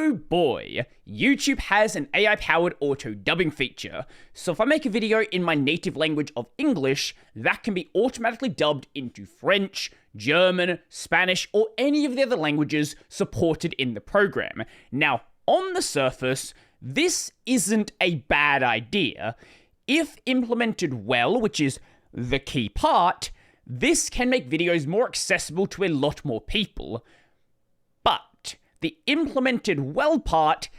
Oh boy, YouTube has an AI-powered auto-dubbing feature. So if I make a video in my native language of English, that can be automatically dubbed into French, German, Spanish, or any of the other languages supported in the program. Now, on the surface, this isn't a bad idea. If implemented well, which is the key part, this can make videos more accessible to a lot more people. But the implemented well part,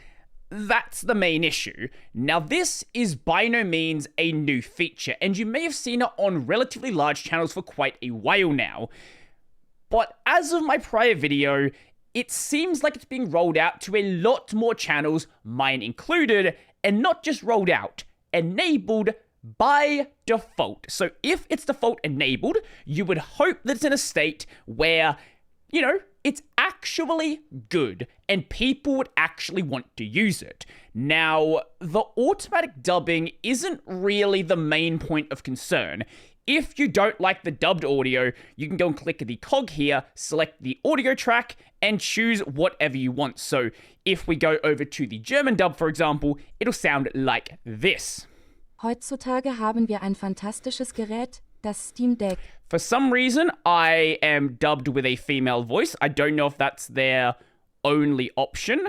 that's the main issue. Now, this is by no means a new feature, and you may have seen it on relatively large channels for quite a while now. But as of my prior video, it seems like it's being rolled out to a lot more channels, mine included, and not just rolled out, enabled by default. So if it's default enabled, you would hope that it's in a state where, it's actually good and people would actually want to use it. Now, the automatic dubbing isn't really the main point of concern. If you don't like the dubbed audio, you can go and click the cog here, select the audio track, and choose whatever you want. So if we go over to the German dub, for example, it'll sound like this. Heutzutage haben wir ein fantastisches Gerät, das Steam Deck. For some reason, I am dubbed with a female voice. I don't know if that's their only option,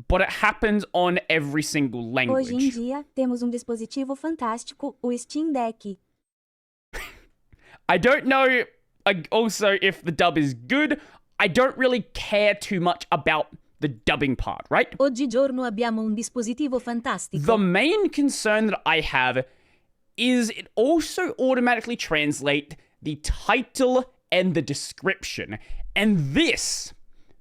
but it happens on every single language. Hoje em dia, temos dispositivo fantástico, o Steam Deck. I don't know also if the dub is good. I don't really care too much about the dubbing part, right? Oggigiorno abbiamo dispositivo fantastico. The main concern that I have is it also automatically translates the title and the description. And this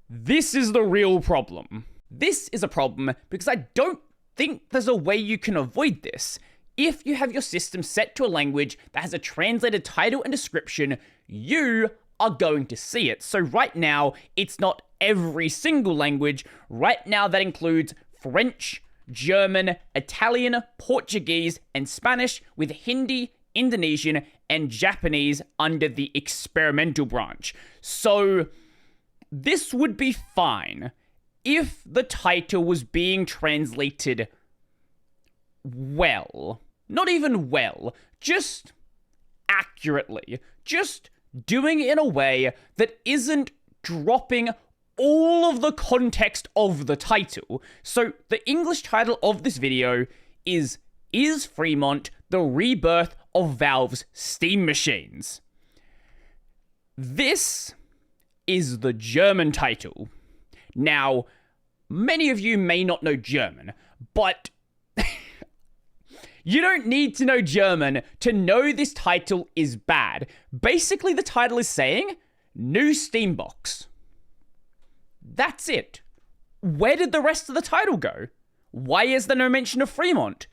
is the real problem. This is a problem because I don't think there's a way you can avoid this. If you have your system set to a language that has a translated title and description, you are going to see it. So right now, it's not every single language. Right now, that includes French, German, Italian, Portuguese, and Spanish, with Hindi, Indonesian, and Japanese under the experimental branch. So this would be fine if the title was being translated well. Not even well, just accurately. Just doing it in a way that isn't dropping all of the context of the title. So the English title of this video is Fremont the Rebirth of Valve's Steam Machines? This is the German title. Now, many of you may not know German, but you don't need to know German to know this title is bad. Basically, the title is saying, new Steam box. That's it. Where did the rest of the title go? Why is there no mention of Fremont?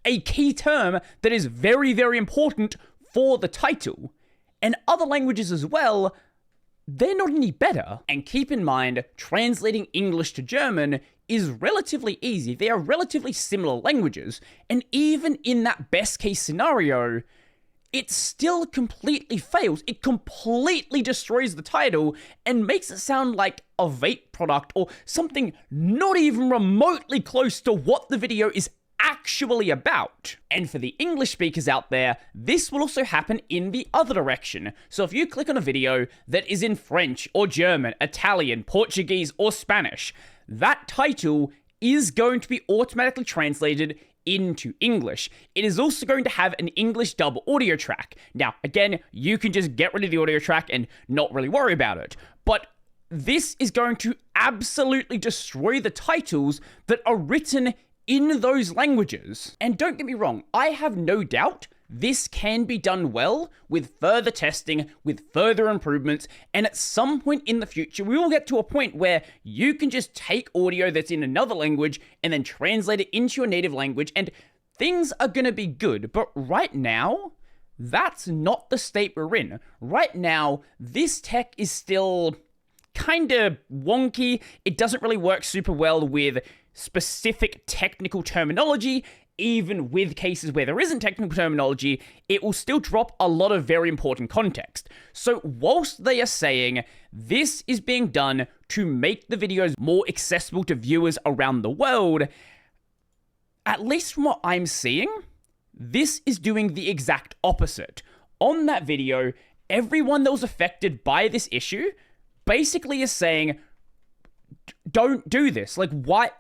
A key term that is very, very important for the title. And other languages as well, they're not any better. And keep in mind, translating English to German is relatively easy. They are relatively similar languages. And even in that best case scenario, it still completely fails. It completely destroys the title and makes it sound like a vape product or something not even remotely close to what the video is actually about. And for the English speakers out there, this will also happen in the other direction. So if you click on a video that is in French or German, Italian, Portuguese, or Spanish, that title is going to be automatically translated into English. It is also going to have an English dub audio track. Now, again, you can just get rid of the audio track and not really worry about it. But this is going to absolutely destroy the titles that are written in those languages. And don't get me wrong, I have no doubt this can be done well with further testing, with further improvements, and at some point in the future, we will get to a point where you can just take audio that's in another language and then translate it into your native language, and things are gonna be good. But right now, that's not the state we're in. Right now, this tech is still kind of wonky. It doesn't really work super well with specific technical terminology. Even with cases where there isn't technical terminology, it will still drop a lot of very important context. So whilst they are saying this is being done to make the videos more accessible to viewers around the world, at least from what I'm seeing, this is doing the exact opposite. On that video, everyone that was affected by this issue basically is saying, don't do this. Like, why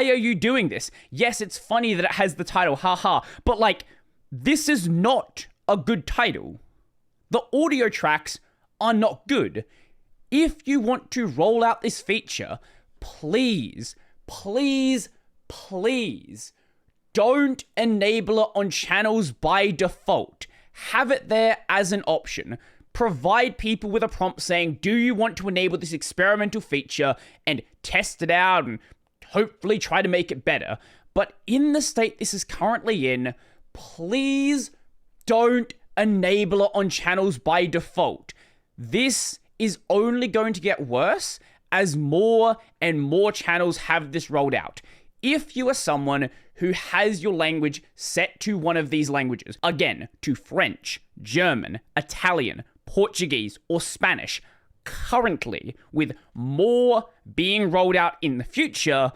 are you doing this? Yes, it's funny that it has the title, haha, but like, this is not a good title. The audio tracks are not good. If you want to roll out this feature, please, please, please, don't enable it on channels by default. Have it there as an option. Provide people with a prompt saying, do you want to enable this experimental feature, and test it out and hopefully try to make it better. But in the state this is currently in, please don't enable it on channels by default. This is only going to get worse as more and more channels have this rolled out. If you are someone who has your language set to one of these languages, again, to French, German, Italian, Portuguese, or Spanish, currently, with more being rolled out in the future,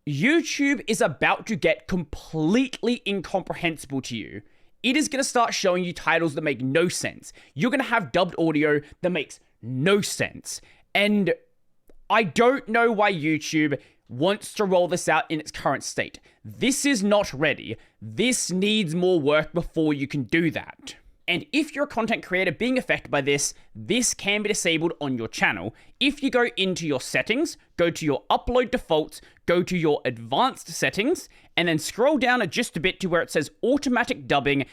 YouTube is about to get completely incomprehensible to you. It is going to start showing you titles that make no sense. You're going to have dubbed audio that makes no sense. And I don't know why YouTube wants to roll this out in its current state. This is not ready. This needs more work before you can do that. And if you're a content creator being affected by this, this can be disabled on your channel. If you go into your settings, go to your upload defaults, go to your advanced settings, and then scroll down just a bit to where it says automatic dubbing,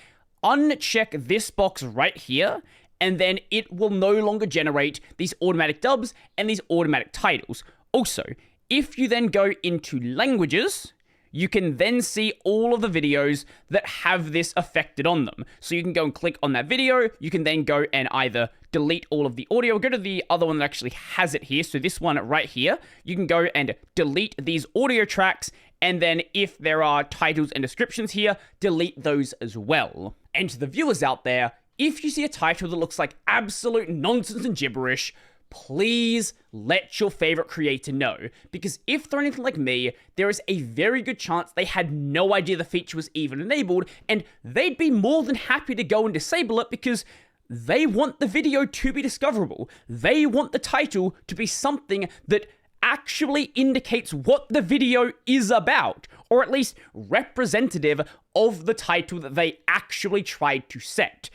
uncheck this box right here, and then it will no longer generate these automatic dubs and these automatic titles. Also, if you then go into languages, you can then see all of the videos that have this affected on them. So you can go and click on that video. You can then go and either delete all of the audio or go to the other one that actually has it here. So this one right here, you can go and delete these audio tracks. And then if there are titles and descriptions here, delete those as well. And to the viewers out there, if you see a title that looks like absolute nonsense and gibberish, please let your favorite creator know, because if they're anything like me, there is a very good chance they had no idea the feature was even enabled, and they'd be more than happy to go and disable it because they want the video to be discoverable. They want the title to be something that actually indicates what the video is about, or at least representative of the title that they actually tried to set.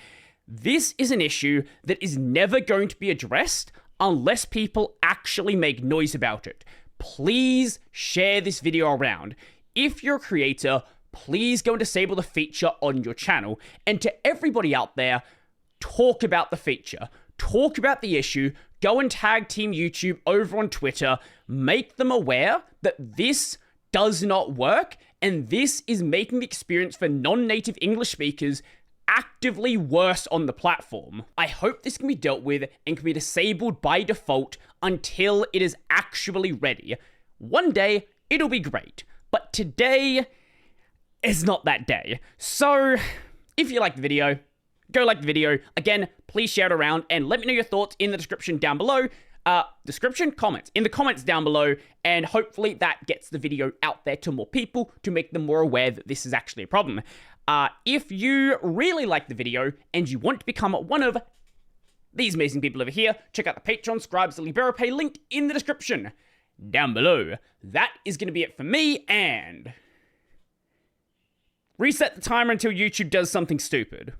This is an issue that is never going to be addressed unless people actually make noise about it. Please share this video around. If you're a creator, please go and disable the feature on your channel. And to everybody out there, talk about the feature. Talk about the issue. Go and tag Team YouTube over on Twitter. Make them aware that this does not work, and this is making the experience for non-native English speakers actively worse on the platform. I hope this can be dealt with and can be disabled by default until it is actually ready. One day, it'll be great, but today is not that day. So, if you like the video, go like the video. Again, please share it around and let me know your thoughts in the description down below. Comments. In the comments down below, and hopefully that gets the video out there to more people to make them more aware that this is actually a problem. If you really like the video and you want to become one of these amazing people over here, check out the Patreon, Scribes, the Libero Pay linked in the description down below. That is going to be it for me, and reset the timer until YouTube does something stupid.